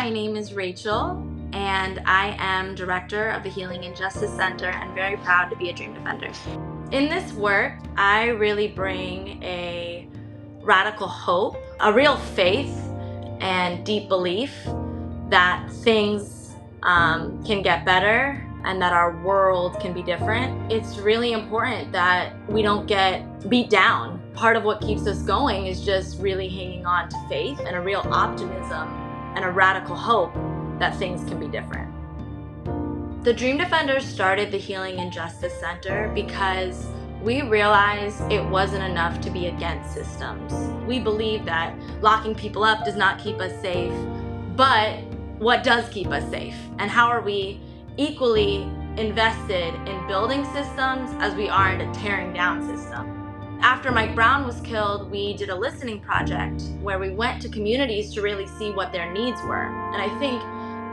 my name is Rachel, and I am director of the Healing and Justice Center and very proud to be a Dream Defender. In this work, I really bring a radical hope, a real faith, and deep belief that things can get better and that our world can be different. It's really important that we don't get beat down. Part of what keeps us going is just really hanging on to faith and a real optimism and a radical hope that things can be different. The Dream Defenders started the Healing and Justice Center because we realized it wasn't enough to be against systems. We believe that locking people up does not keep us safe, but what does keep us safe? And how are we equally invested in building systems as we are into tearing down systems? After Mike Brown was killed, we did a listening project where we went to communities to really see what their needs were. And I think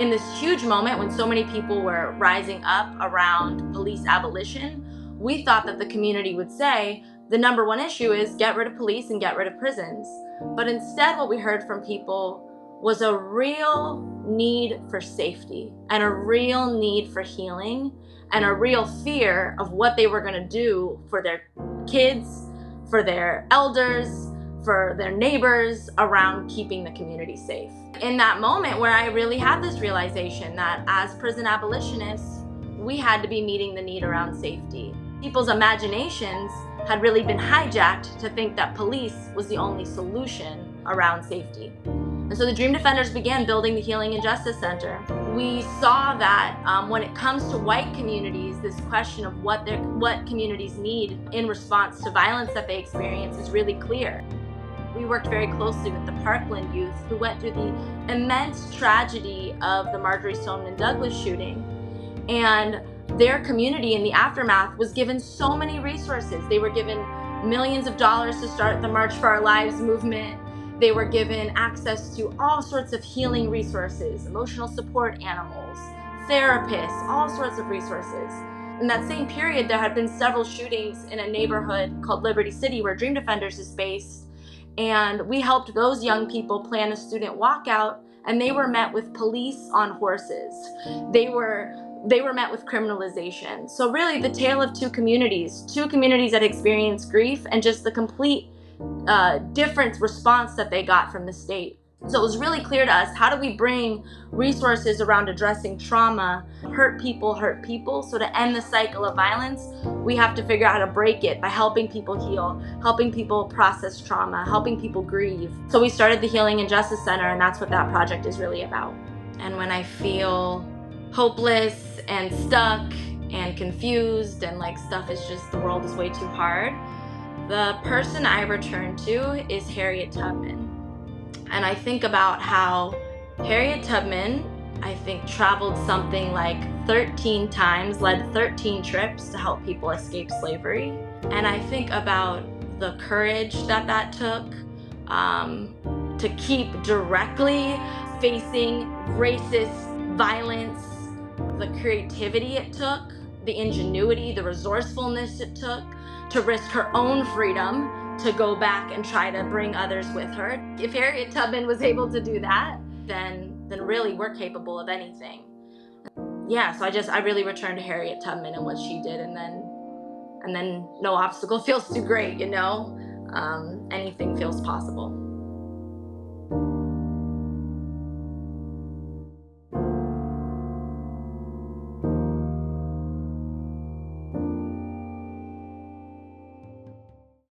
in this huge moment when so many people were rising up around police abolition, we thought that the community would say the number one issue is get rid of police and get rid of prisons. But instead what we heard from people was a real need for safety and a real need for healing and a real fear of what they were going to do for their kids, for their elders, for their neighbors around keeping the community safe. In that moment where I really had this realization that as prison abolitionists, we had to be meeting the need around safety. People's imaginations had really been hijacked to think that police was the only solution around safety. And so the Dream Defenders began building the Healing and Justice Center. We saw that when it comes to white communities, this question of what communities need in response to violence that they experience is really clear. We worked very closely with the Parkland youth who went through the immense tragedy of the Marjory Stoneman Douglas shooting. And their community in the aftermath was given so many resources. They were given millions of dollars to start the March for Our Lives movement. They were given access to all sorts of healing resources, emotional support animals, therapists, all sorts of resources. In that same period, there had been several shootings in a neighborhood called Liberty City where Dream Defenders is based. And we helped those young people plan a student walkout, and they were met with police on horses. They were met with criminalization. So really the tale of two communities that experienced grief and just the complete different response that they got from the state. So it was really clear to us, how do we bring resources around addressing trauma? Hurt people. So to end the cycle of violence, we have to figure out how to break it by helping people heal, helping people process trauma, helping people grieve. So we started the Healing and Justice Center, and that's what that project is really about. And when I feel hopeless and stuck and confused and like stuff is just, the world is way too hard, the person I return to is Harriet Tubman. And I think about how Harriet Tubman, I think, traveled something like 13 times, led 13 trips to help people escape slavery. And I think about the courage that took to keep directly facing racist violence, the creativity it took, the ingenuity, the resourcefulness it took to risk her own freedom to go back and try to bring others with her. If Harriet Tubman was able to do that, then really we're capable of anything. Yeah, so I really returned to Harriet Tubman and what she did, and then no obstacle feels too great, you know? Anything feels possible.